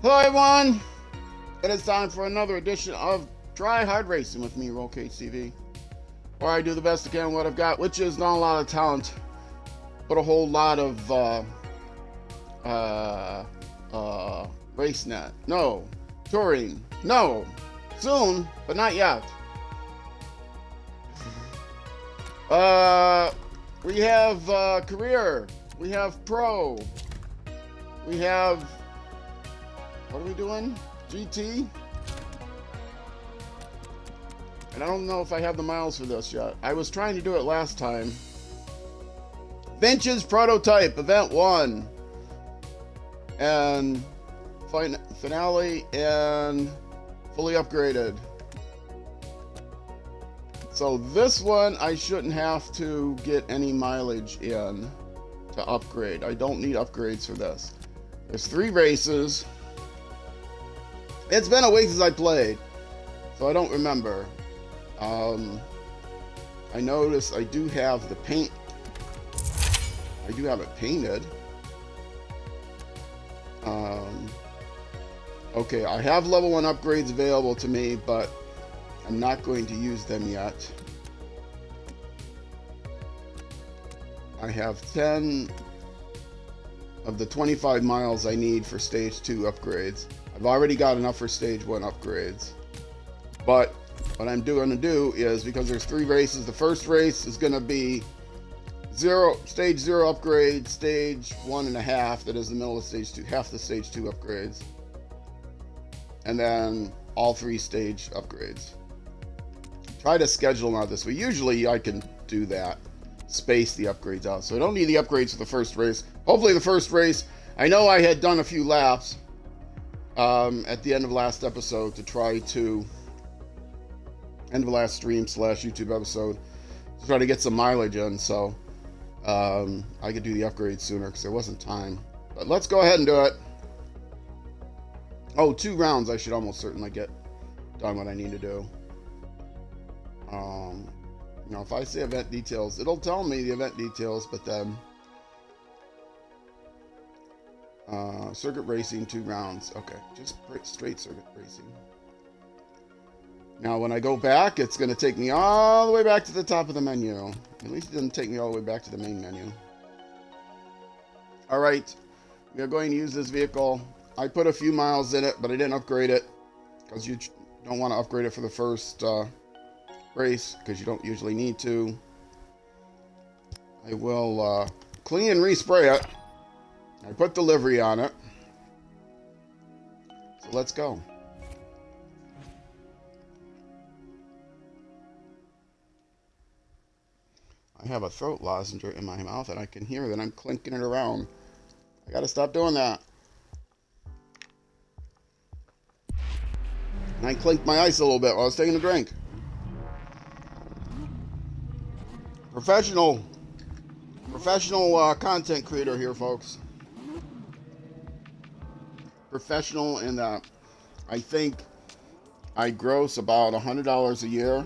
Hello everyone! It is time for another edition of Try Hard Racing with me, RollCageTV, where I do the best I can with what I've got, which is not a lot of talent, but a whole lot of RaceNet. No. Touring. No. Soon, but not yet. We have career. We have pro. We have, what are we doing? GT? And I don't know if I have the miles for this yet. I was trying to do it last time. Vince's Prototype, Event 1. And finale and fully upgraded. So this one, I shouldn't have to get any mileage in to upgrade. I don't need upgrades for this. There's 3 races. It's been a week since I played, so I don't remember. I noticed I do have the paint. I do have it painted. Okay, I have level 1 upgrades available to me, but I'm not going to use them yet. I have 10 of the 25 miles I need for stage 2 upgrades. I've already got enough for stage 1 upgrades. But what I'm going to do is, because there's 3 races, the first race is going to be stage 0 upgrade, stage 1.5, that is the middle of stage 2, half the stage 2 upgrades. And then all 3 stage upgrades. Try to schedule them out this way. Usually I can do that, space the upgrades out. So I don't need the upgrades for the first race. Hopefully the first race, I know I had done a few laps at the end of last episode to try to, end of last stream / YouTube episode, to try to get some mileage in, so I could do the upgrades sooner because there wasn't time. But let's go ahead and do it. Oh, 2 rounds I should almost certainly get done what I need to do. You know, if I say event details, it'll tell me the event details, but then circuit racing, 2 rounds. Okay, just straight circuit racing. Now when I go back, it's going to take me all the way back to the top of the menu. At least it didn't take me all the way back to the main menu. Alright, we are going to use this vehicle. I put a few miles in it, but I didn't upgrade it, because you don't want to upgrade it for the first race, because you don't usually need to. I will clean and respray it. I put the livery on it. So let's go. I have a throat lozenge in my mouth and I can hear that I'm clinking it around. I gotta stop doing that. And I clinked my ice a little bit while I was taking a drink. Professional content creator here, folks. Professional in that I think I gross about $100 a year.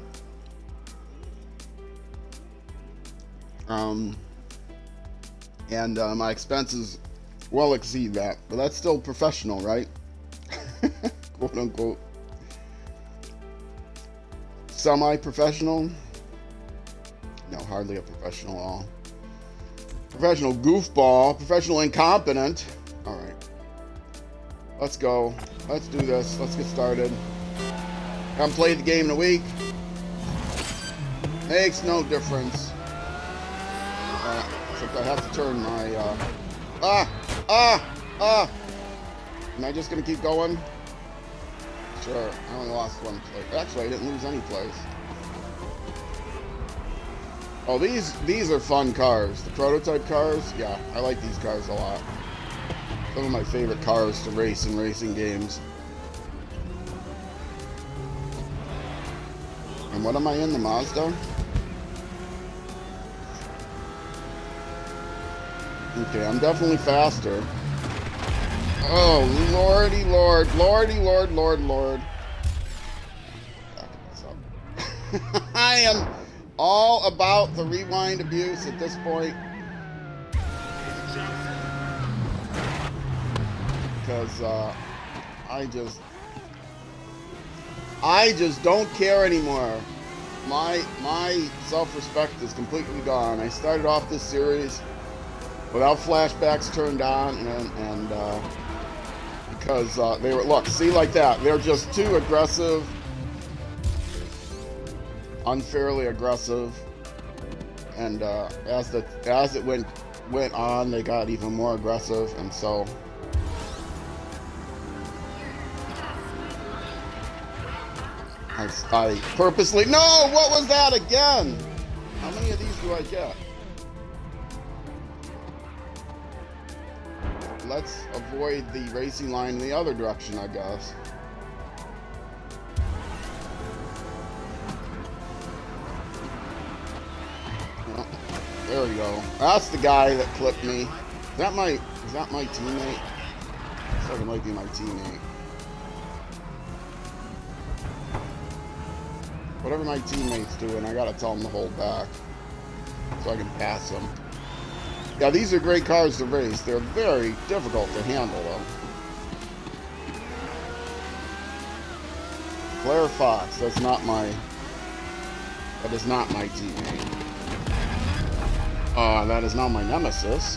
And my expenses well exceed that, but that's still professional, right? Quote unquote. Semi-professional? No, hardly a professional at all. Professional goofball, professional incompetent. All right, let's go. Let's do this. Let's get started. Haven't played the game in a week. Makes no difference. Except I have to turn my, Am I just gonna keep going? Sure, I only lost 1 place. Actually, I didn't lose any place. Oh, these are fun cars. The prototype cars, yeah, I like these cars a lot. Some of my favorite cars to race in racing games. And what am I in, the Mazda? Okay, I'm definitely faster. Oh, lordy lord, lordy lord, lord. Backing this up. I am all about the rewind abuse at this point. because I just don't care anymore. My self-respect is completely gone. I started off this series without flashbacks turned on, and because they were, look, see, like that, they're just too aggressive, unfairly aggressive, and as it went on, they got even more aggressive, and so I purposely, no, what was that again? How many of these do I get? Let's avoid the racing line in the other direction, I guess. Well, there we go. That's the guy that clipped me. Is that my teammate? Looks like it might be my teammate. Whatever my teammate's doing, I gotta tell him to hold back so I can pass him. Yeah, these are great cars to race. They're very difficult to handle, though. Claire Fox, that is not my teammate. That is now my nemesis.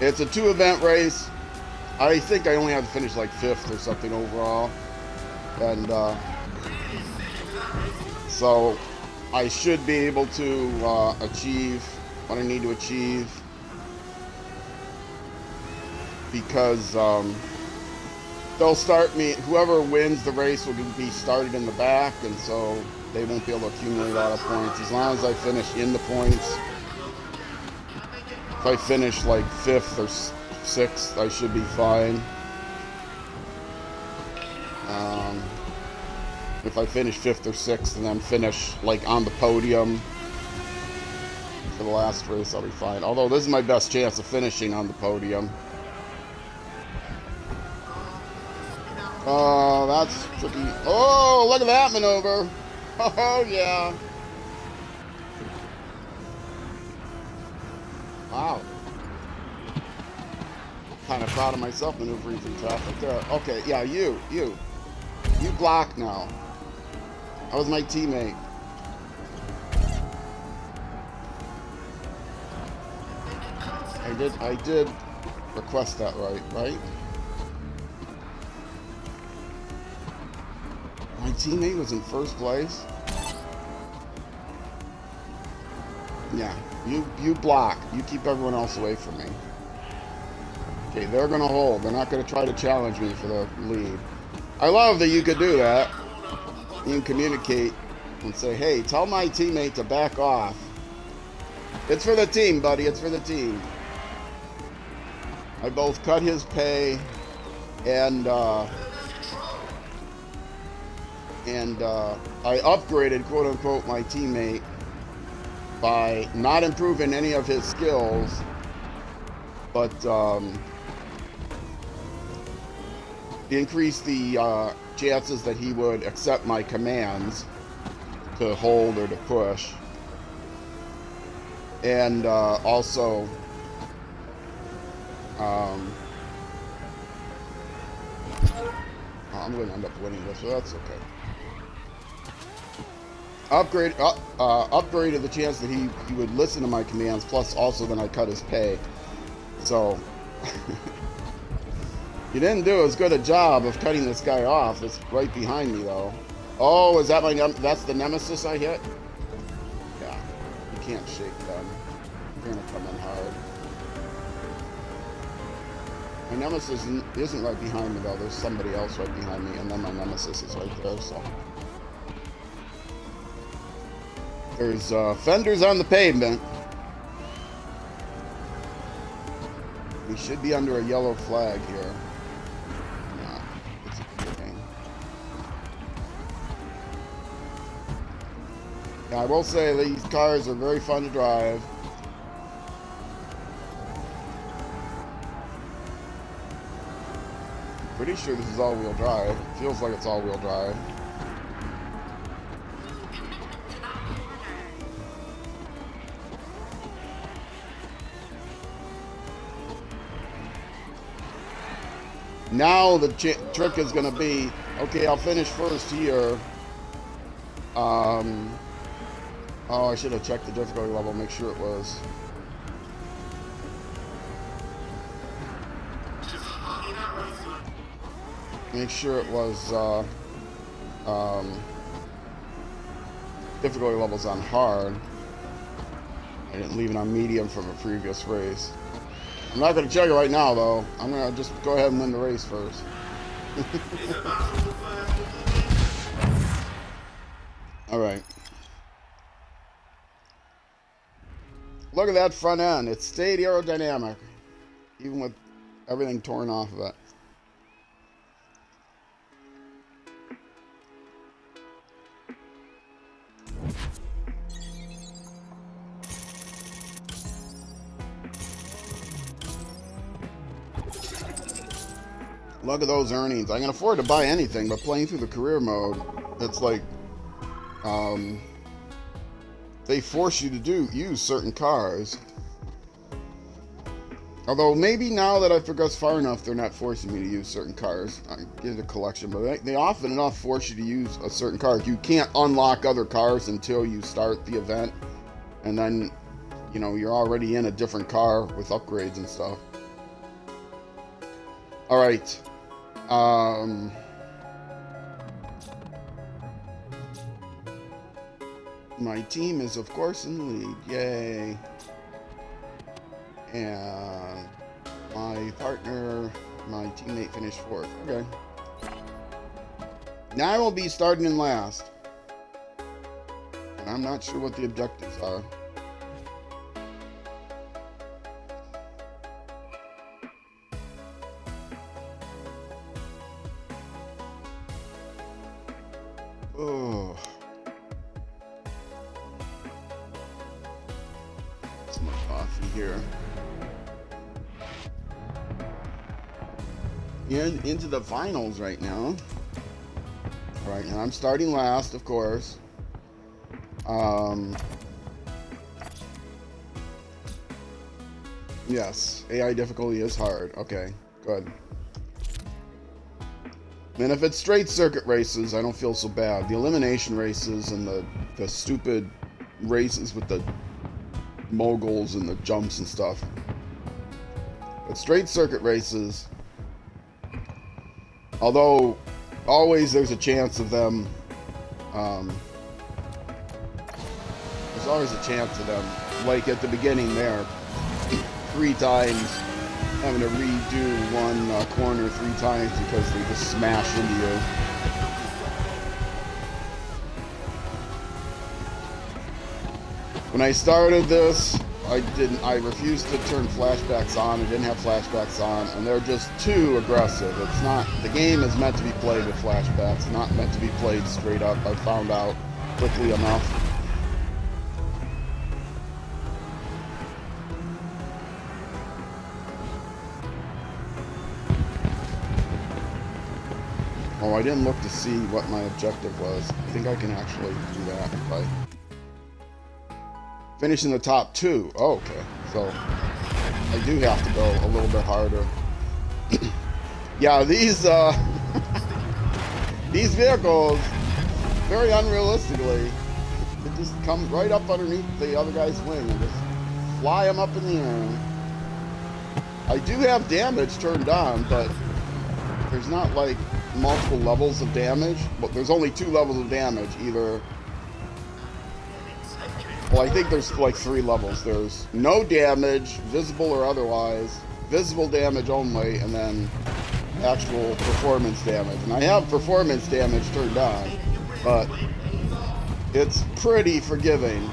It's a 2-event race. I think I only have to finish like 5th or something overall. And so I should be able to achieve what I need to achieve, because they'll start me, whoever wins the race will be started in the back, and so they won't be able to accumulate a lot of points. As long as I finish in the points, if I finish like 5th or 6th, I should be fine. If I finish 5th or 6th and then finish like on the podium for the last race, I'll be fine. Although this is my best chance of finishing on the podium. Oh, that's tricky. Oh, look at that maneuver. Oh, yeah. Wow. Kind of proud of myself maneuvering through traffic there. Okay, yeah, you block now. That was my teammate. I did request that right? My teammate was in 1st place. Yeah, you block. You keep everyone else away from me. Okay, they're gonna hold. They're not gonna try to challenge me for the lead. I love that you could do that. You can communicate and say, hey, tell my teammate to back off. It's for the team, buddy. It's for the team. I both cut his pay and I upgraded, quote unquote, my teammate by not improving any of his skills, but increased the chances that he would accept my commands to hold or to push. And also I'm going to end up winning this, so that's okay. Upgraded the chance that he would listen to my commands, plus also then I cut his pay. So you didn't do as good a job of cutting this guy off. It's right behind me, though. Oh, is that that's the nemesis I hit? Yeah, you can't shake them. They're gonna come in hard. My nemesis isn't right behind me, though. There's somebody else right behind me, and then my nemesis is right there, so. There's fenders on the pavement. We should be under a yellow flag here. No, it's a good thing. Yeah, I will say these cars are very fun to drive. Pretty sure this is all-wheel drive. It feels like it's all-wheel drive. Now the trick is going to be, okay, I'll finish first here. Oh, I should have checked the difficulty level, make sure it was. Make sure it was difficulty levels on hard. I didn't leave it on medium from a previous race. I'm not going to check it right now, though. I'm going to just go ahead and win the race first. All right. Look at that front end. It stayed aerodynamic, even with everything torn off of it. Look at those earnings. I can afford to buy anything, but playing through the career mode, it's like they force you to use certain cars. Although maybe now that I've progressed far enough, they're not forcing me to use certain cars. I get a collection, but they often enough force you to use a certain car. You can't unlock other cars until you start the event, and then, you know, you're already in a different car with upgrades and stuff. All right. My team is, of course, in the lead. Yay. And my partner, my teammate finished fourth. Okay. Now I will be starting in last. And I'm not sure what the objectives are. Oh. Some more coffee here. Into the finals right now. All right, and I'm starting last, of course. Yes, AI difficulty is hard. Okay, good. And if it's straight circuit races, I don't feel so bad. The elimination races and the stupid races with the moguls and the jumps and stuff. But straight circuit races, although always there's a chance of them, there's always a chance of them, like at the beginning there, 3 times, having to redo one corner 3 times because they just smash into you. When I started this, I refused to turn flashbacks on. I didn't have flashbacks on, and they're just too aggressive. It's not, the game is meant to be played with flashbacks, not meant to be played straight up. I found out quickly enough. Oh, I didn't look to see what my objective was. I think I can actually do that if I finish in the top 2. Oh, okay. So I do have to go a little bit harder. Yeah, these these vehicles, very unrealistically, it just comes right up underneath the other guy's wing and just fly them up in the air. I do have damage turned on, but there's not like multiple levels of damage. But there's only 2 levels of damage. Either, well, I think there's like 3 levels. There's no damage, visible or otherwise, visible damage only, and then actual performance damage. And I have performance damage turned on, but it's pretty forgiving.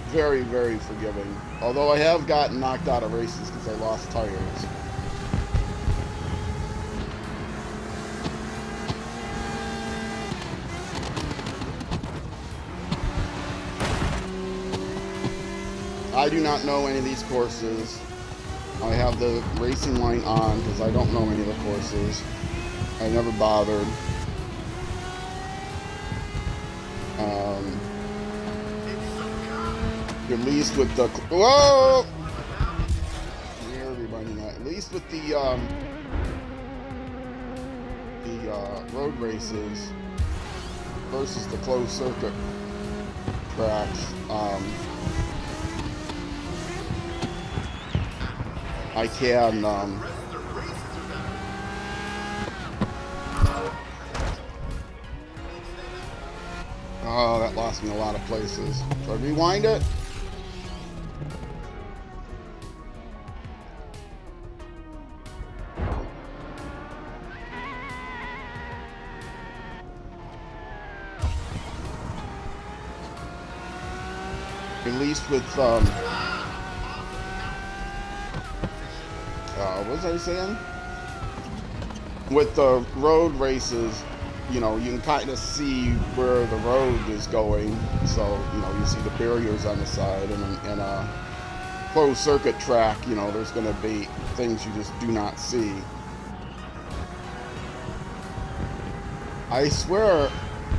Very, very forgiving. Although I have gotten knocked out of races because I lost tires. I do not know any of these courses. I have the racing line on because I don't know any of the courses. I never bothered. At least with the... Whoa! least with the road races versus the closed circuit tracks, I can oh, that lost me a lot of places. Should I rewind it? At least with what was I saying? With the road races, you know, you can kind of see where the road is going. So, you know, you see the barriers on the side, and in a closed circuit track, you know, there's going to be things you just do not see. I swear,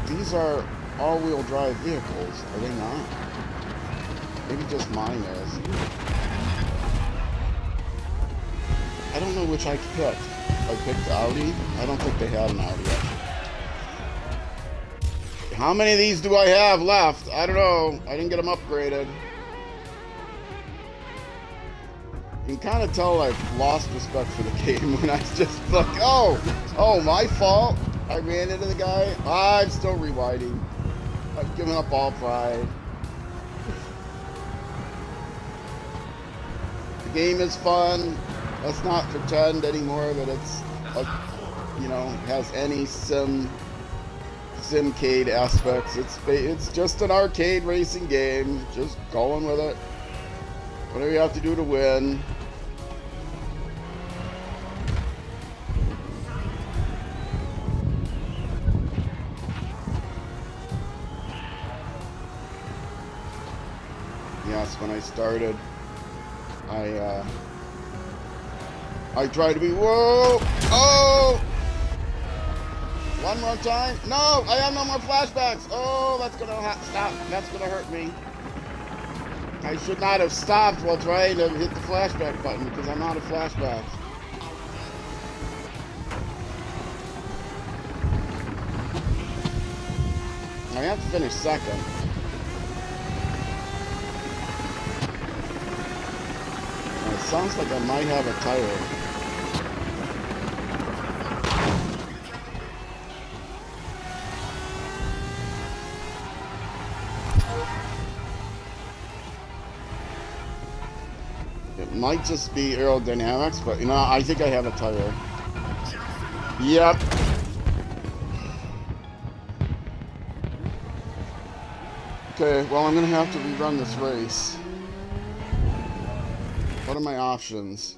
these are all-wheel drive vehicles, are they not? Maybe just mine is. I don't know which I picked. I picked the Audi. I don't think they had an Audi yet. How many of these do I have left? I don't know. I didn't get them upgraded. You can kind of tell I've lost respect for the game when I just look, oh, my fault. I ran into the guy. I'm still rewinding. I've given up all pride. The game is fun. Let's not pretend anymore that it's, you know, has any sim-cade aspects. It's just an arcade racing game. Just going with it. Whatever you have to do to win. Yes, when I started, I tried to be, whoa, oh, one more time. No, I have no more flashbacks. Oh, that's gonna stop. That's gonna hurt me. I should not have stopped while trying to hit the flashback button because I'm out of flashbacks. I have to finish second. It sounds like I might have a tire. It might just be aerodynamics, but you know, I think I have a tire. Yep. Okay, well, I'm gonna have to rerun this race. What are my options?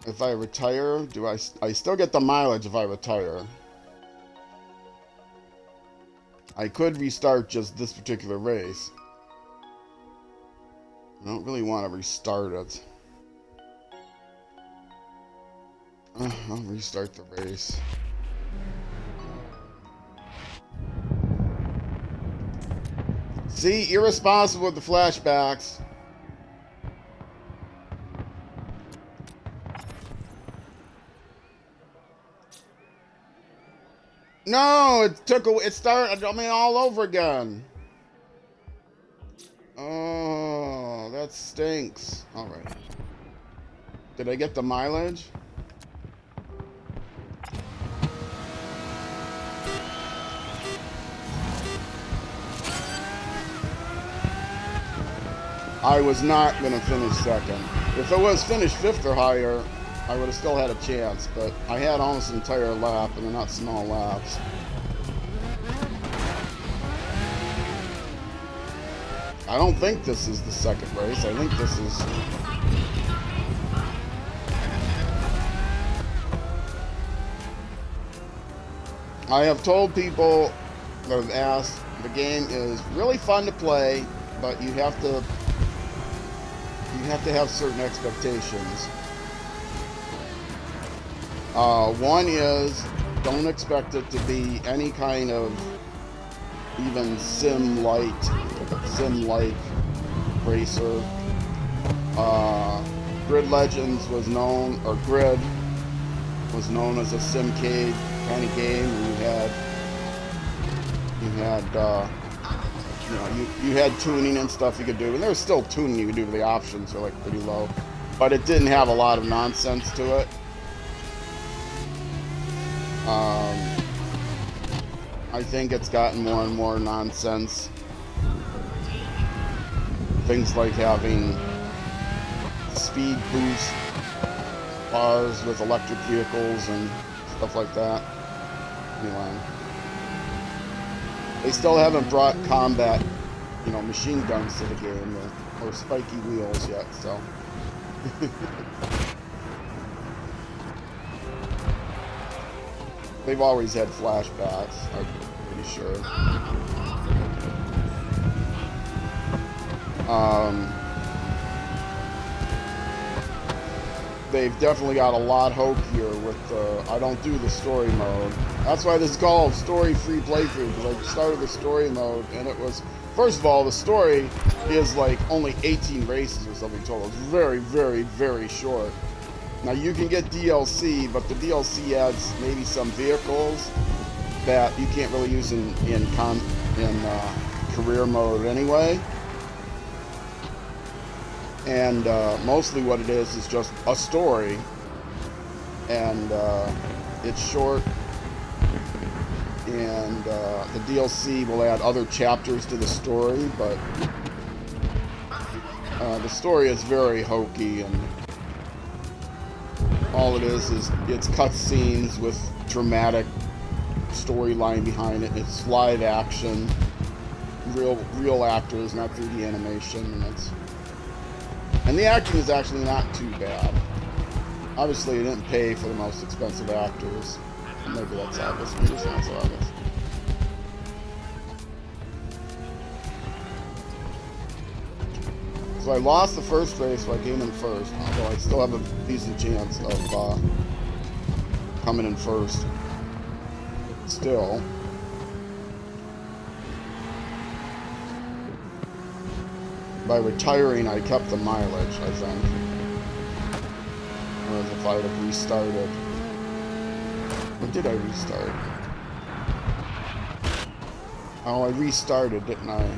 If I retire, do I still get the mileage if I retire? I could restart just this particular race. I don't really want to restart it. I'll restart the race. See, irresponsible with the flashbacks. No, it started, I mean, all over again. Oh, that stinks. All right. Did I get the mileage? I was not going to finish second. If it was finished fifth or higher, I would have still had a chance, but I had almost an entire lap, and they're not small laps. I don't think this is the second race. I think this is... I have told people that have asked, the game is really fun to play, but you have to have certain expectations. One is, don't expect it to be any kind of even sim-like racer. Grid Legends was known, or Grid was known as a sim-cade kind of game. You had tuning and stuff you could do, and there's still tuning you could do, but the options are like pretty low. But it didn't have a lot of nonsense to it. I think it's gotten more and more nonsense. Things like having speed boost bars with electric vehicles and stuff like that. Anyway, they still haven't brought combat, machine guns to the game or spiky wheels yet, so. They've always had flashbacks, I'm pretty sure. They've definitely got a lot hokier with the, I don't do the story mode. That's why this is called story free playthrough, because I started the story mode and it was, first of all, the story is like only 18 races or something total. It's very, very, very short. Now you can get DLC, but the DLC adds maybe some vehicles that you can't really use in career mode anyway. And mostly what it is just a story, and it's short, and the DLC will add other chapters to the story, but the story is very hokey, and all it is it's cutscenes with dramatic storyline behind it. It's live action, real actors, not 3D animation, and the acting is actually not too bad. Obviously, it didn't pay for the most expensive actors. Maybe that's obvious. Maybe it's not so obvious. So I lost the first race, so I came in first. Although I still have a decent chance of coming in first. Still. By retiring, I kept the mileage, I think. Whereas if I would have restarted. When did I restart? Oh, I restarted, didn't I?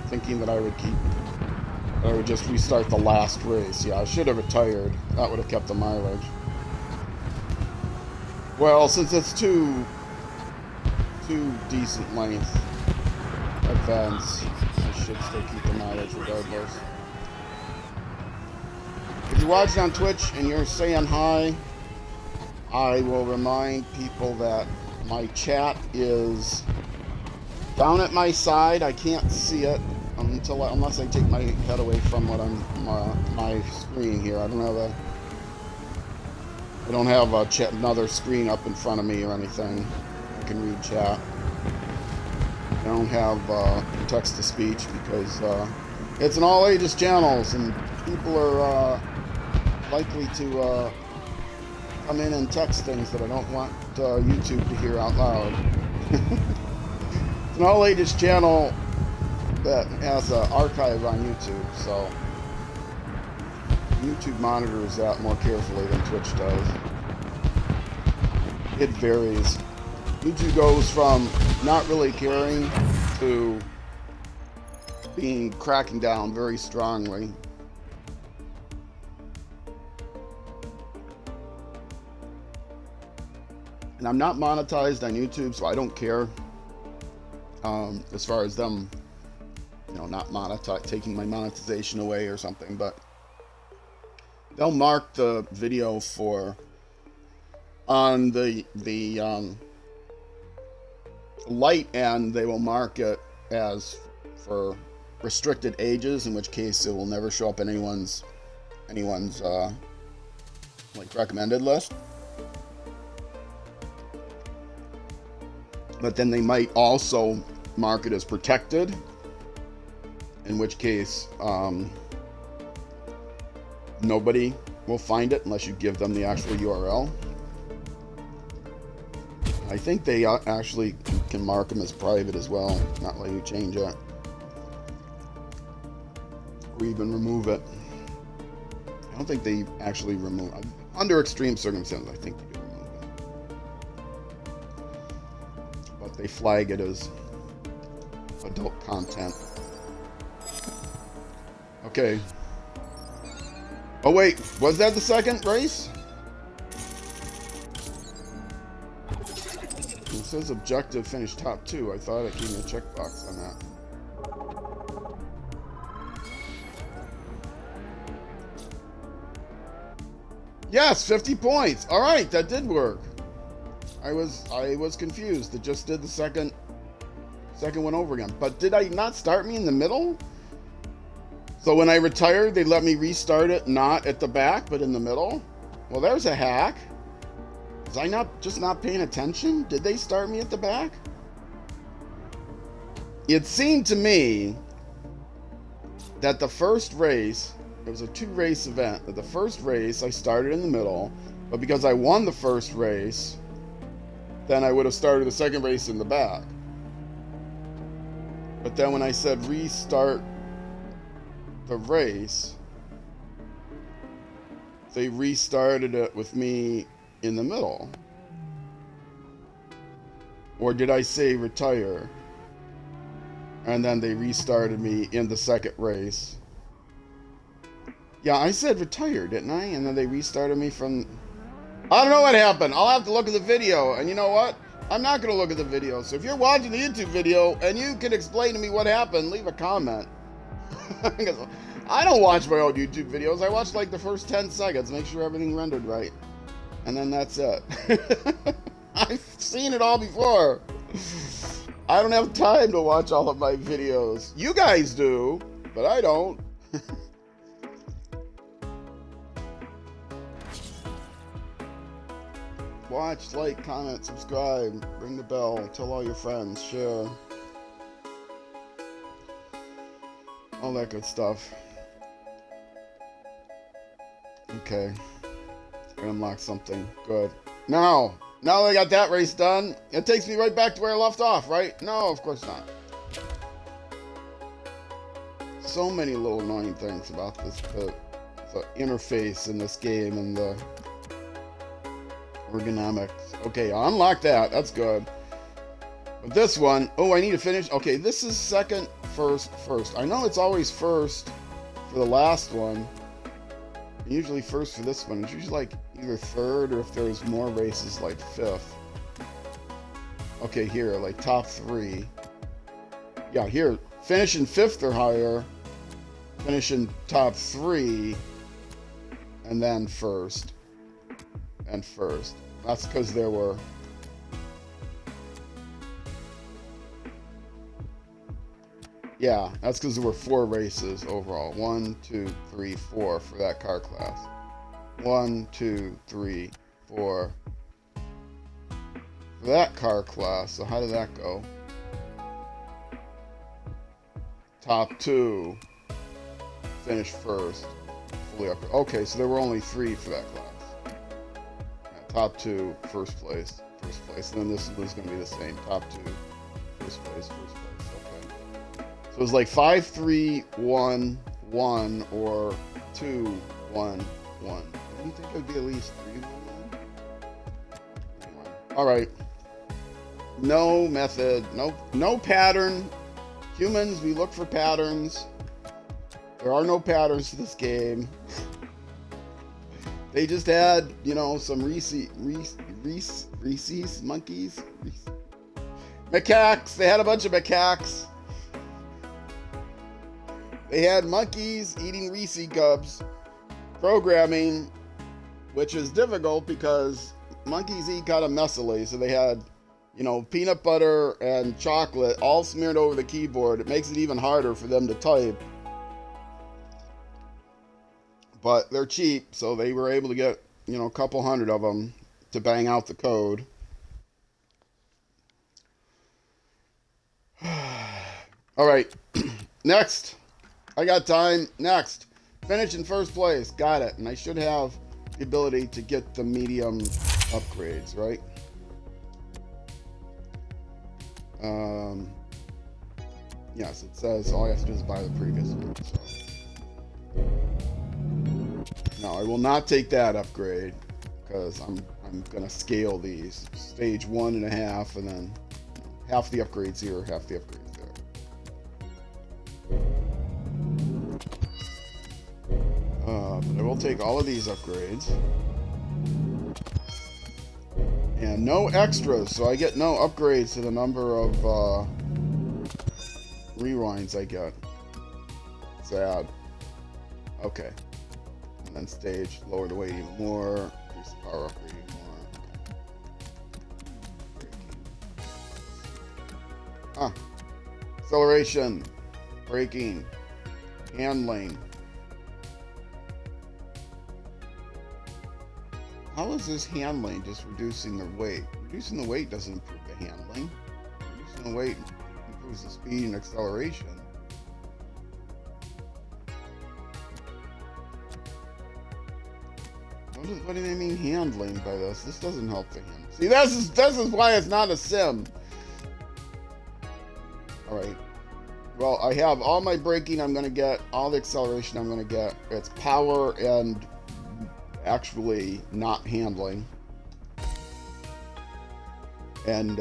Thinking that I would just restart the last race. Yeah, I should have retired. That would have kept the mileage. Well, since it's two decent length events, I should still keep the mileage regardless. If you're watching on Twitch and you're saying hi, I will remind people that my chat is down at my side. I can't see it unless I take my head away from what my screen here. I don't have another screen up in front of me or anything. I can read chat. I don't have text to speech because it's an all ages channels and people are likely to come in and text things that I don't want YouTube to hear out loud. It's an all ages channel that has an archive on YouTube, so YouTube monitors that more carefully than Twitch does. It varies. YouTube goes from not really caring to cracking down very strongly. And I'm not monetized on YouTube, so I don't care as far as them, not taking my monetization away or something, but they'll mark the video on the light end, they will mark it as for restricted ages, in which case it will never show up in anyone's like recommended list. But then they might also mark it as protected, in which case nobody will find it unless you give them the actual URL. I think they actually can mark them as private as well, not let you change it or even remove it. I don't think they actually remove, under extreme circumstances, I think they do remove it. But they flag it as adult content. Okay. Oh wait, was that the second race? It says objective finish top 2. I thought it gave me a checkbox on that. Yes, 50 points. All right, that did work. I was confused. It just did the second one over again. But did I not start me in the middle? So when I retired, they let me restart it not at the back, but in the middle? Well, there's a hack. Was I not paying attention? Did they start me at the back? It seemed to me that the first race, it was a 2-race event, that the first race I started in the middle, but because I won the first race, then I would have started the second race in the back. But then when I said restart the race, they restarted it with me in the middle. Or did I say retire? And then they restarted me in the second race. Yeah, I said retire, didn't I? And then they restarted me from... I don't know what happened. I'll have to look at the video. And you know what? I'm not going to look at the video. So if you're watching the YouTube video and you can explain to me what happened, leave a comment. I don't watch my old YouTube videos. I watch like the first 10 seconds, make sure everything rendered right. And then that's it. I've seen it all before. I don't have time to watch all of my videos. You guys do, but I don't. Watch, like, comment, subscribe, ring the bell, tell all your friends, share. All that good stuff. Okay. Unlock something. Good. Now that I got that race done, it takes me right back to where I left off, right? No, of course not. So many little annoying things about this, the interface in this game and the ergonomics. Okay, I unlocked that. That's good. But this one, oh, I need to finish. Okay, this is second, first. I know it's always first for the last one. Usually first for this one. It's usually like either third or if there's more races like fifth. Okay, here, like top 3. Yeah, here, finish in 5th or higher. Finish in top 3. And then first. And first. That's because there were... Yeah, that's because there were 4 races overall. 1, 2, 3, 4 for that car class. 1, 2, 3, 4 for that car class. So how did that go? Top 2 finished first. Fully up. Okay, so there were only 3 for that class. Yeah, top 2, first place. And then this was going to be the same. Top 2, first place. So it was like 5, 3, 1, 1, or 2, 1, 1. I didn't think it would be at least 3, 1, 1. All right. No method, no pattern. Humans, we look for patterns. There are no patterns to this game. They just had, you know, some Reese's monkeys. Macaques. They had a bunch of macaques. They had monkeys eating Reese Cubs, programming, which is difficult because monkeys eat kind of messily. So they had, you know, peanut butter and chocolate all smeared over the keyboard. It makes it even harder for them to type. But they're cheap, so they were able to get, you know, a couple hundred of them to bang out the code. All right, next. I got time. Next. Finish in first place. Got it. And I should have the ability to get the medium upgrades, right? Yes, it says all I have to do is buy the previous one. So. No, I will not take that upgrade because I'm gonna scale these. Stage 1.5, and then half the upgrades here, half the upgrades there. But I will take all of these upgrades. And no extras, so I get no upgrades to the number of rewinds I get. Sad. Okay. And then stage, lower the weight even more, increase the power upgrade even more. Okay. Acceleration, braking, handling. How is this handling just reducing the weight? Reducing the weight doesn't improve the handling. Reducing the weight improves the speed and acceleration. What do they mean handling by this? This doesn't help the handling. See, this is why it's not a sim. Alright. Well, I have all my braking I'm going to get, all the acceleration I'm going to get. It's power and actually not handling. And,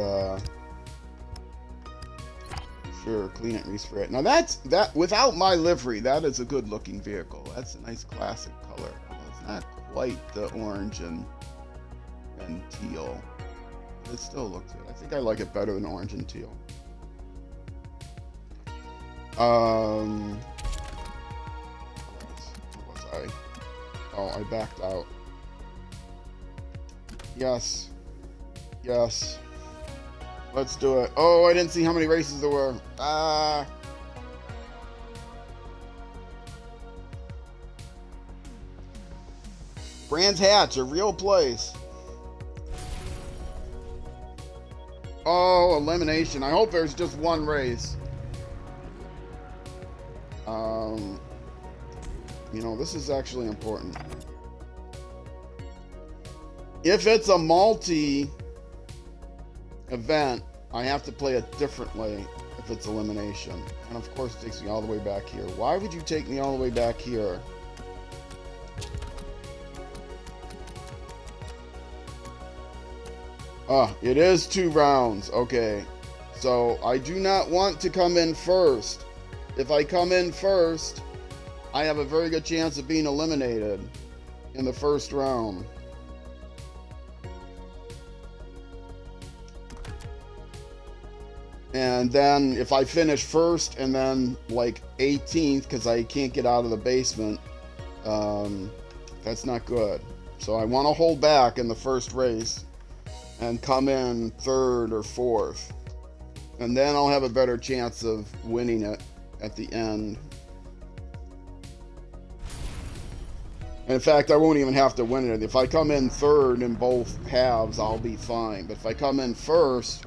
sure, clean it, respray it. Now that, without my livery, that is a good looking vehicle. That's a nice classic color. Well, it's not quite the orange and teal. But it still looks good. I think I like it better than orange and teal. Where was I? Oh, I backed out. Yes. Yes. Let's do it. Oh, I didn't see how many races there were. Ah. Brands Hatch, a real place. Oh, elimination. I hope there's just one race. You know, this is actually important. If it's a multi-event, I have to play it differently if it's elimination. And of course, it takes me all the way back here. Why would you take me all the way back here? It is 2 rounds. Okay. So, I do not want to come in first. If I come in first, I have a very good chance of being eliminated in the first round. And then if I finish first and then like 18th because I can't get out of the basement, that's not good. So I want to hold back in the first race and come in 3rd or 4th. And then I'll have a better chance of winning it at the end. And in fact, I won't even have to win it. If I come in 3rd in both halves, I'll be fine. But if I come in first,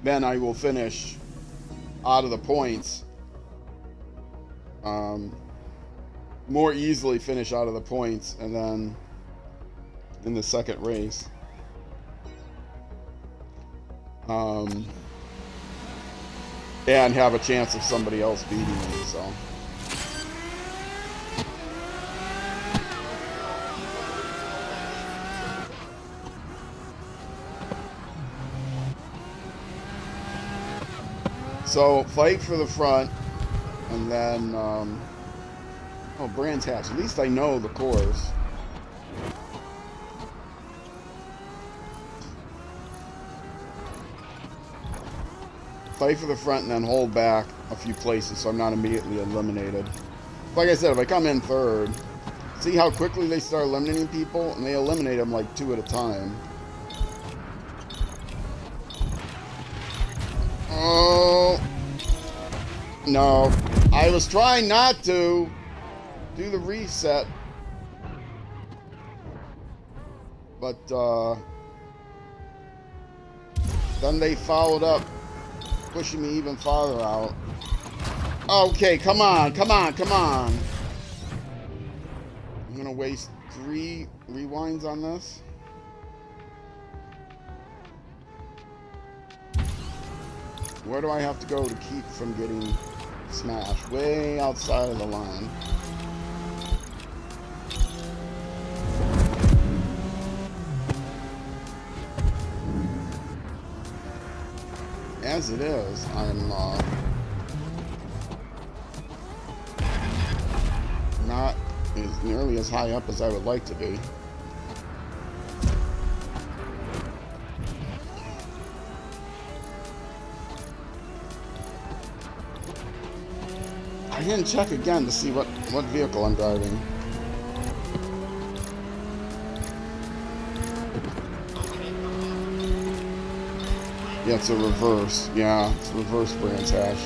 then I will finish out of the points. More easily finish out of the points, and then in the second race. And have a chance of somebody else beating me, so. So, fight for the front, and then, oh, Brands Hatch. At least I know the course. Fight for the front and then hold back a few places so I'm not immediately eliminated. Like I said, if I come in 3rd, see how quickly they start eliminating people? And they eliminate them like 2 at a time. Oh. No. I was trying not to do the reset. But, then they followed up, pushing me even farther out. Okay, come on, come on, come on. I'm gonna waste 3 rewinds on this. Where do I have to go to keep from getting smashed? Way outside of the line. as it is, I'm not as nearly as high up as I would like to be. I didn't check again to see what vehicle I'm driving. Yeah, it's a reverse. Yeah, it's a reverse Brands Hatch.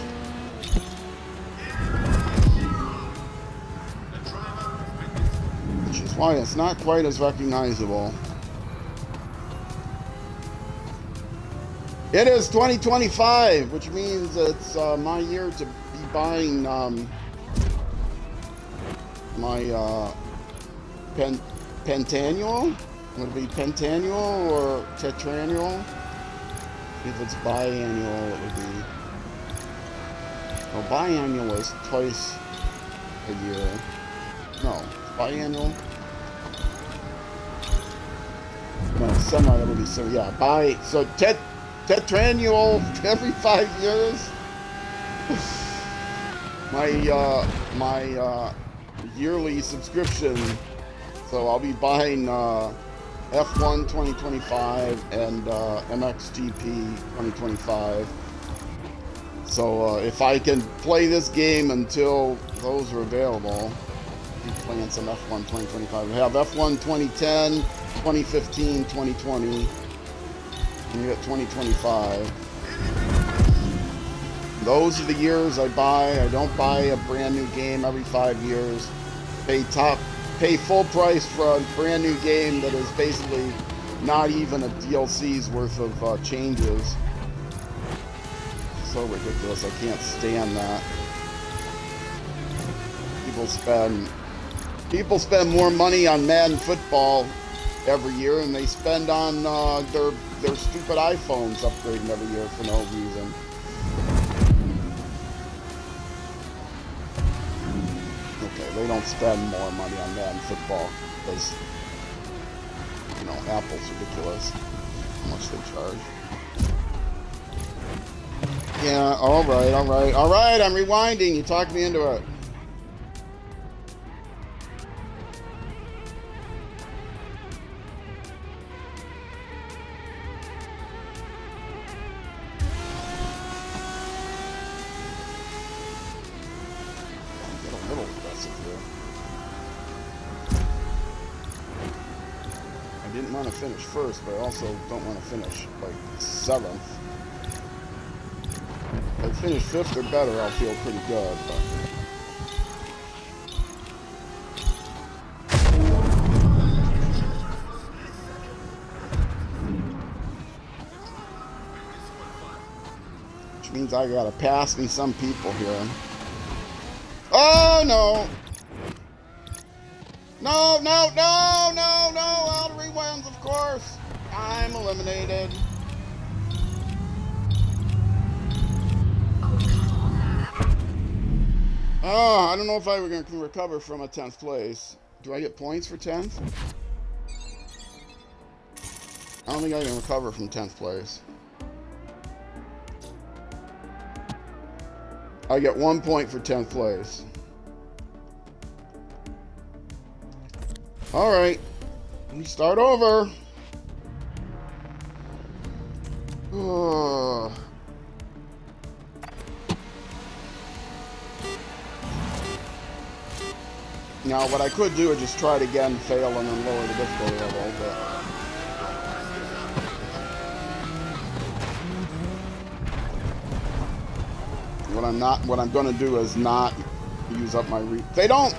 Which is why it's not quite as recognizable. It is 2025, which means it's my year to be buying my pentannual. Would it be pentannual or tetrannual? If it's biannual, it would be. Well, biannual is twice a year. No, biannual. No, semi, that would be so. Yeah, so tetrannual every 5 years. my yearly subscription. So I'll be buying F1 2025 and MXGP 2025. So if I can play this game until those are available, I'll be playing some F1 2025. We have F1 2010, 2015, 2020, and you got 2025. Those are the years I buy. I don't buy a brand new game every 5 years. Pay full price for a brand new game that is basically not even a DLC's worth of changes. So ridiculous. I can't stand that. People spend more money on Madden football every year than they spend on their stupid iPhones upgrading every year for no reason. They don't spend more money on Madden football because, you know, Apple's ridiculous how much they charge. Yeah, alright, I'm rewinding. You talked me into it. Finish first, but I also don't want to finish like 7th. If I finish 5th or better, I'll feel pretty good. But which means I gotta pass me some people here. Oh no! No! Lottery wins, of course. I'm eliminated. Oh, I don't know if I were going to recover from a 10th place. Do I get points for 10th? I don't think I can recover from 10th place. I get 1 point for 10th place. Alright. Let me start over. Now, what I could do is just try it again, fail, and then lower the difficulty level, but what I'm going to do is not use up my they don't.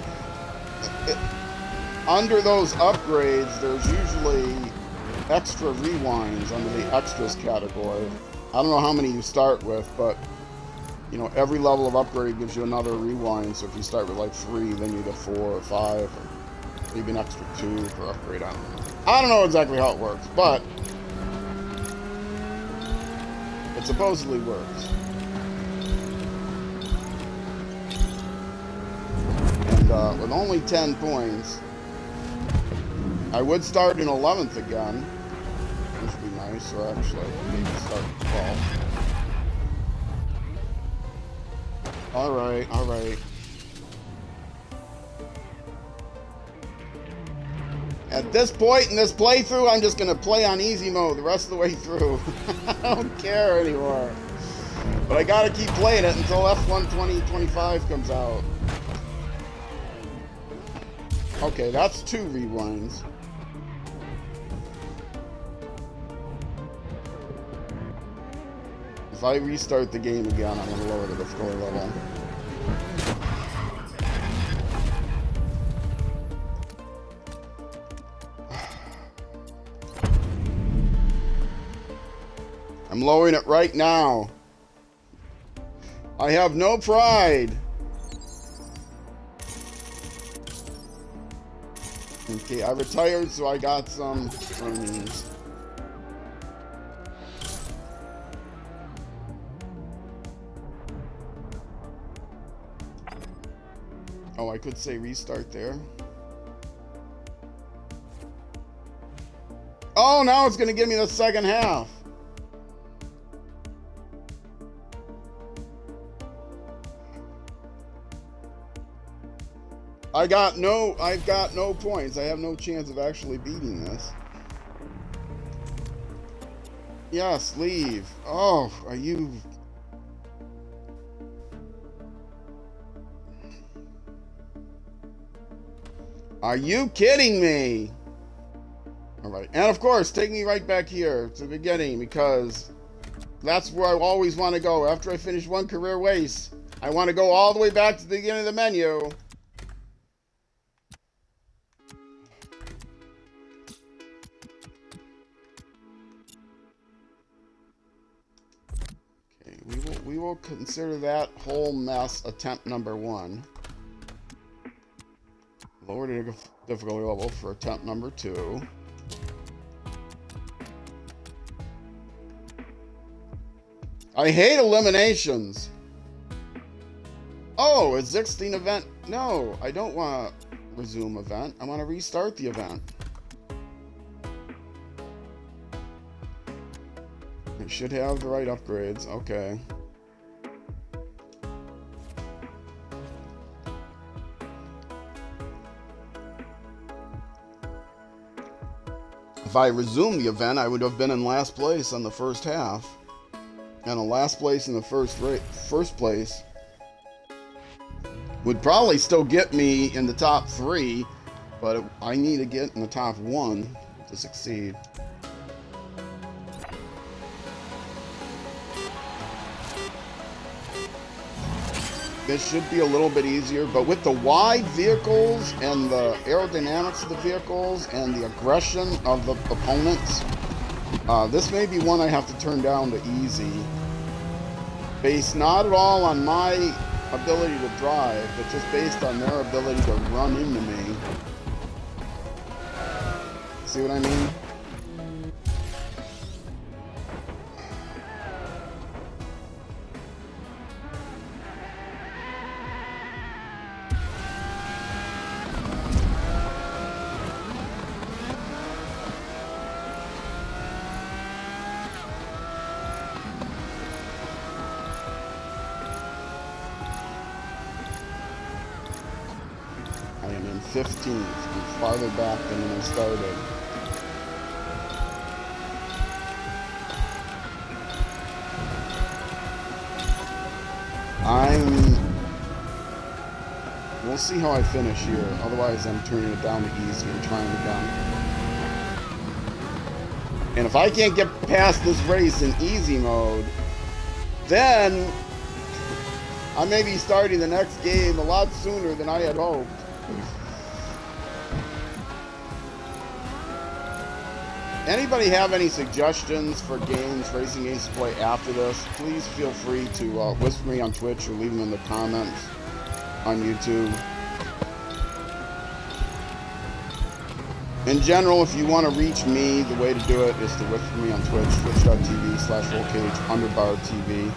Under those upgrades, there's usually extra rewinds under the extras category. I don't know how many you start with, but you know, every level of upgrade gives you another rewind. So if you start with like 3, then you get 4 or 5, or maybe an extra 2 for upgrade. I don't know exactly how it works, but it supposedly works. And with only 10 points, I would start in 11th again, which would be nice, or actually maybe start 12th. Alright, alright. At this point in this playthrough, I'm just gonna play on easy mode the rest of the way through. I don't care anymore. But I gotta keep playing it until F1 2025 comes out. Okay, that's 2 rewinds. If I restart the game again, I'm gonna lower the difficulty level. I'm lowering it right now. I have no pride. Okay, I retired, so I got some earnings. Oh, I could say restart there. Oh, now it's going to give me the second half. I've got no points. I have no chance of actually beating this. Yes, leave. Oh, are you... Are you kidding me? Alright, and of course, take me right back here to the beginning, because that's where I always want to go. After I finish one career race, I want to go all the way back to the beginning of the menu. Okay, we will consider that whole mess attempt number 1. Lower the difficulty level for attempt number 2. I hate eliminations. Oh, is 16 event? No, I don't want to resume event. I want to restart the event. It should have the right upgrades. Okay. If I resumed the event, I would have been in last place on the first half. And a last place in the first place would probably still get me in the top 3, but I need to get in the top 1 to succeed. This should be a little bit easier, but with the wide vehicles and the aerodynamics of the vehicles and the aggression of the opponents, this may be one I have to turn down to easy. Based not at all on my ability to drive, but just based on their ability to run into me. See what I mean? I am in 15th, I'm farther back than when I started. We'll see how I finish here. Otherwise, I'm turning it down to easy and trying again. And if I can't get past this race in easy mode, then I may be starting the next game a lot sooner than I had hoped. Anybody have any suggestions for games, racing games to play after this? Please feel free to whisper me on Twitch or leave them in the comments on YouTube. In general, if you want to reach me, the way to do it is to whisper me on Twitch, twitch.tv/rollcage_TV.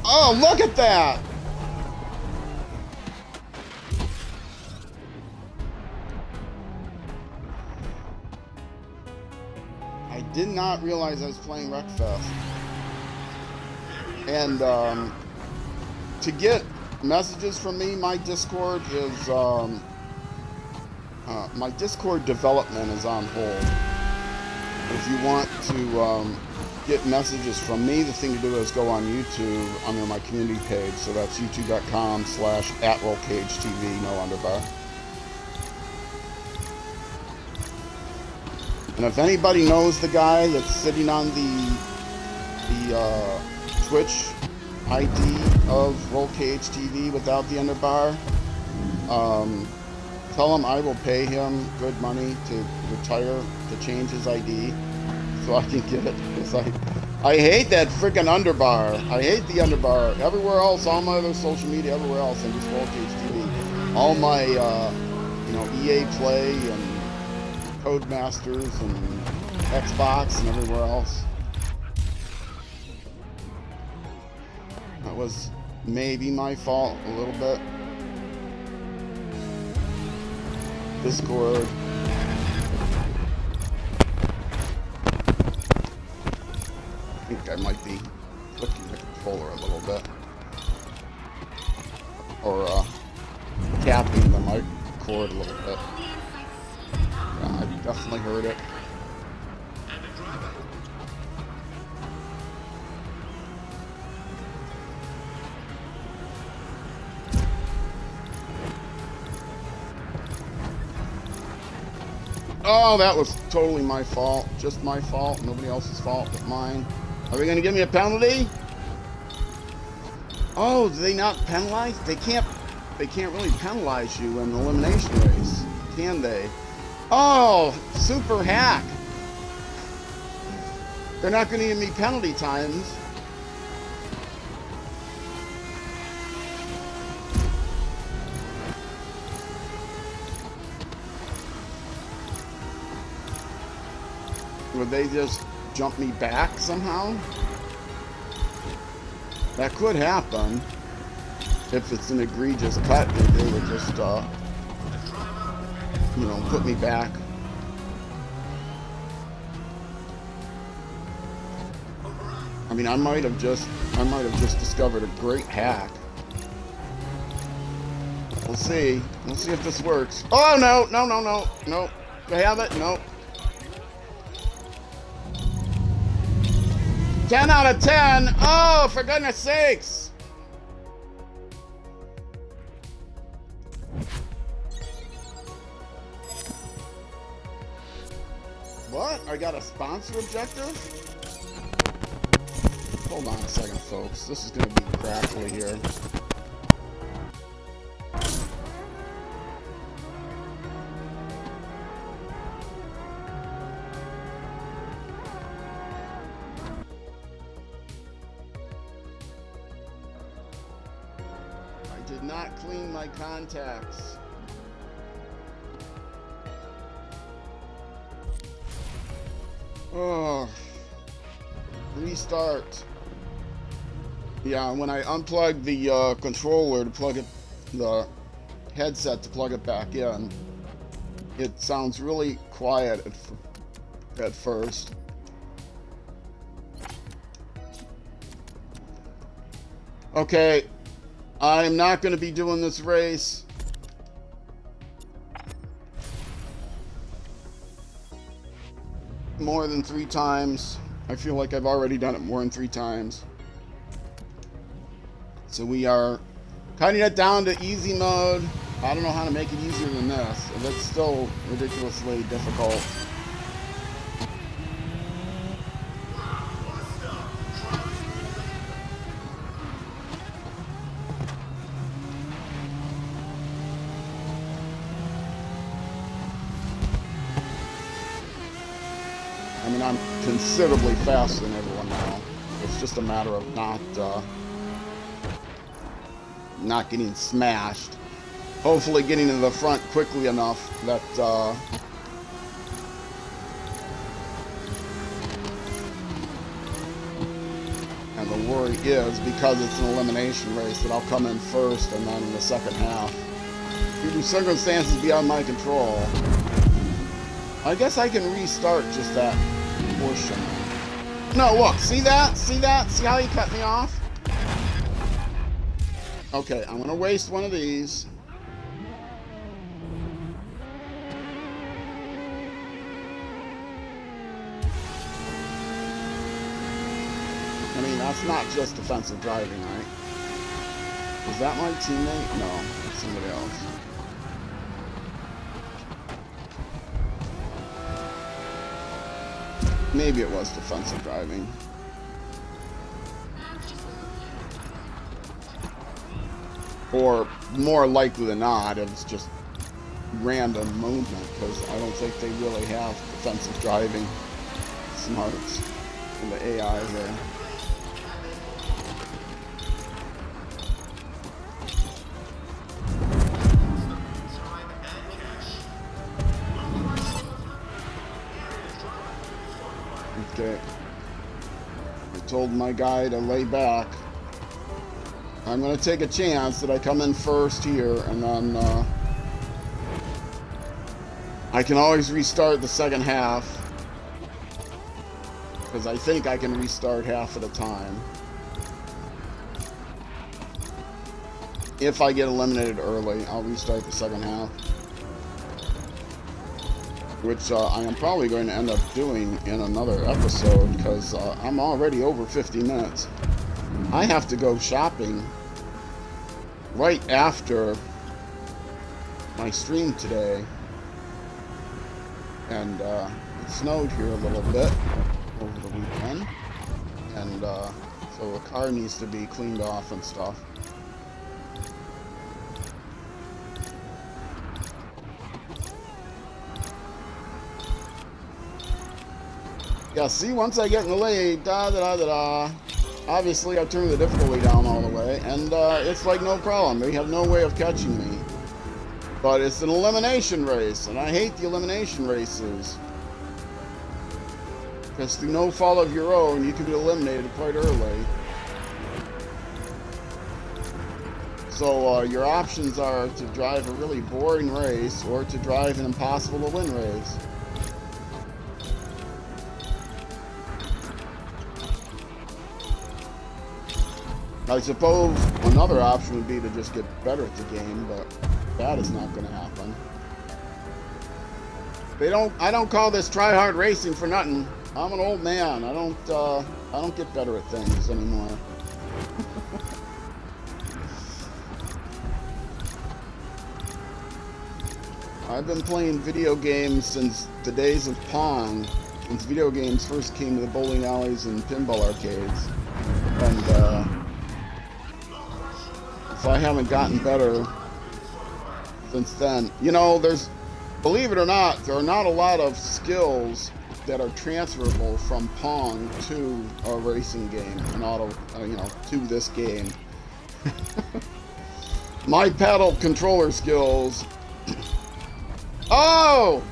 Oh, look at that! I did not realize I was playing Wreckfest. And to get messages from me, my Discord is my Discord development is on hold. If you want to get messages from me, the thing to do is go on YouTube under my community page. So that's youtube.com/@rollcagetv, no underbar. And if anybody knows the guy that's sitting on the Twitch ID of RollcageTV without the underbar, tell him I will pay him good money to retire, to change his ID, so I can get it. Because I hate that freaking underbar. I hate the underbar. Everywhere else, all my other social media, everywhere else, and just RollcageTV. All my, EA Play and Codemasters and Xbox and everywhere else. That was maybe my fault a little bit. Discord. I think I might be flicking the controller a little bit. Or tapping the mic cord a little bit. Yeah, I definitely heard it. Oh, that was totally my fault. Just my fault. Nobody else's fault but mine. Are they going to give me a penalty? Oh, do they not penalize? They can't really penalize you in an elimination race, can they? Oh, super hack. They're not going to give me penalty times. Would they just jump me back somehow? That could happen. If it's an egregious cut, they would just, put me back. I mean, I might have just discovered a great hack. We'll see. We'll see if this works. Oh, no. Do I have it? No. 10 out of 10. Oh, for goodness sakes. What? I got a sponsor objective? Hold on a second, folks. This is going to be crackly here. Did not clean my contacts. Oh, restart. Yeah, when I unplugged the controller to plug it, the headset to plug it back in, it sounds really quiet at first. Okay. I'm not going to be doing this race. More than 3 times. I feel like I've already done it more than 3 times. So we are cutting it down to easy mode. I don't know how to make it easier than this. It's still ridiculously difficult. I mean, I'm considerably faster than everyone now. It's just a matter of not getting smashed. Hopefully getting to the front quickly enough that and the worry is, because it's an elimination race, that I'll come in first and then in the second half. Due to circumstances beyond my control, I guess I can restart just that portion. No, look, see that? See that? See how he cut me off? Okay, I'm gonna waste one of these. I mean, that's not just defensive driving, right? Is that my teammate? No, that's somebody else. Maybe it was defensive driving. Or more likely than not, it was just random movement, because I don't think they really have defensive driving smarts in the AI there. Okay. I told my guy to lay back. I'm going to take a chance that I come in first here, and then I can always restart the second half, because I think I can restart half at a time. If I get eliminated early, I'll restart the second half, which I am probably going to end up doing in another episode, because I'm already over 50 minutes. I have to go shopping right after my stream today, and it snowed here a little bit over the weekend, and so the car needs to be cleaned off and stuff. Yeah, see, once I get in the lead, obviously I turn the difficulty down all the way, and it's like no problem. They have no way of catching me. But it's an elimination race, and I hate the elimination races, because through no fault of your own, you can be eliminated quite early. So your options are to drive a really boring race, or to drive an impossible to win race. I suppose another option would be to just get better at the game, but that is not going to happen. I don't call this try hard racing for nothing. I'm an old man. I don't get better at things anymore. I've been playing video games since the days of Pong, since video games first came to the bowling alleys and pinball arcades. And if I haven't gotten better since then, you know, believe it or not, there are not a lot of skills that are transferable from Pong to a racing game, to this game. My paddle controller skills. Oh!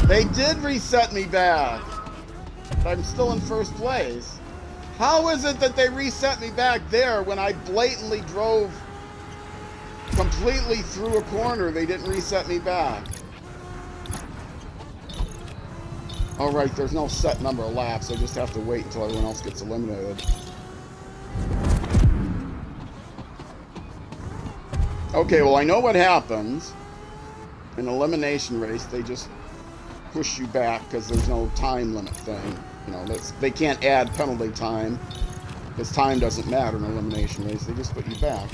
They did reset me back. I'm still in first place. How is it that they reset me back there when I blatantly drove completely through a corner? They didn't reset me back. All right, there's no set number of laps. I just have to wait until everyone else gets eliminated. Okay, well, I know what happens. In an elimination race, they just push you back because there's no time limit thing. You know, they can't add penalty time, because time doesn't matter in an elimination race. They just put you back.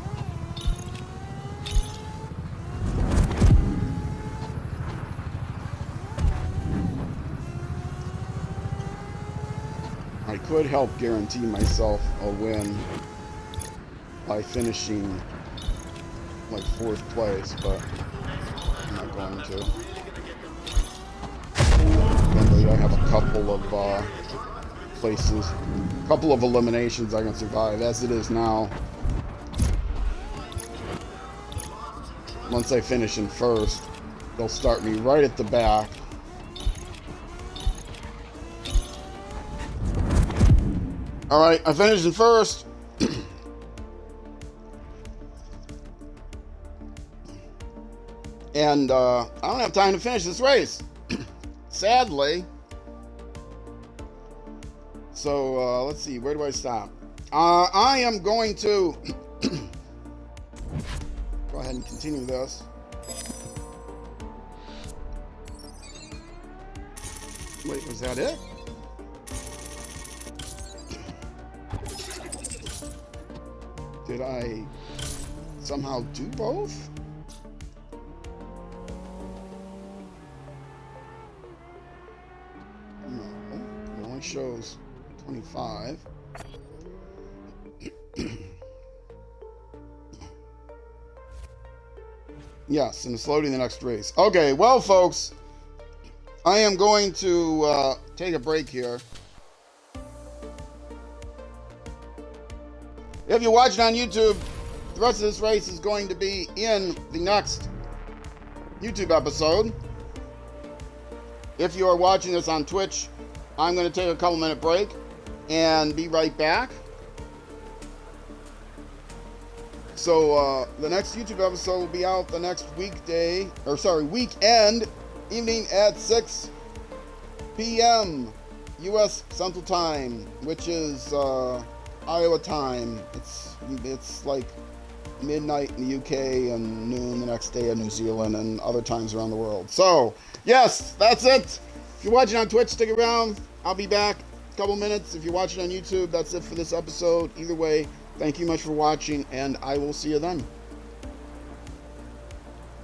I could help guarantee myself a win by finishing like 4th place, but I'm not going to. I have a couple of places, a couple of eliminations I can survive. As it is now, once I finish in first, they'll start me right at the back. All right, I finished in first. And I don't have time to finish this race, sadly. So let's see, where do I stop? I am going to go ahead and continue this. Wait, was that it? Did I somehow do both? No, it only shows 25. Yes, and it's loading the next race. Okay, well, folks, I am going to take a break here. If you're watching on YouTube, the rest of this race is going to be in the next YouTube episode. If you are watching this on Twitch, I'm going to take a couple minute break and be right back. So the next YouTube episode will be out the next weekend, evening at 6 p.m. U.S. Central Time, which is Iowa time. It's like midnight in the UK and noon the next day in New Zealand and other times around the world. So, yes, that's it. If you're watching on Twitch, stick around. I'll be back in a couple minutes. If you're watching on YouTube, that's it for this episode. Either way, thank you much for watching, and I will see you then.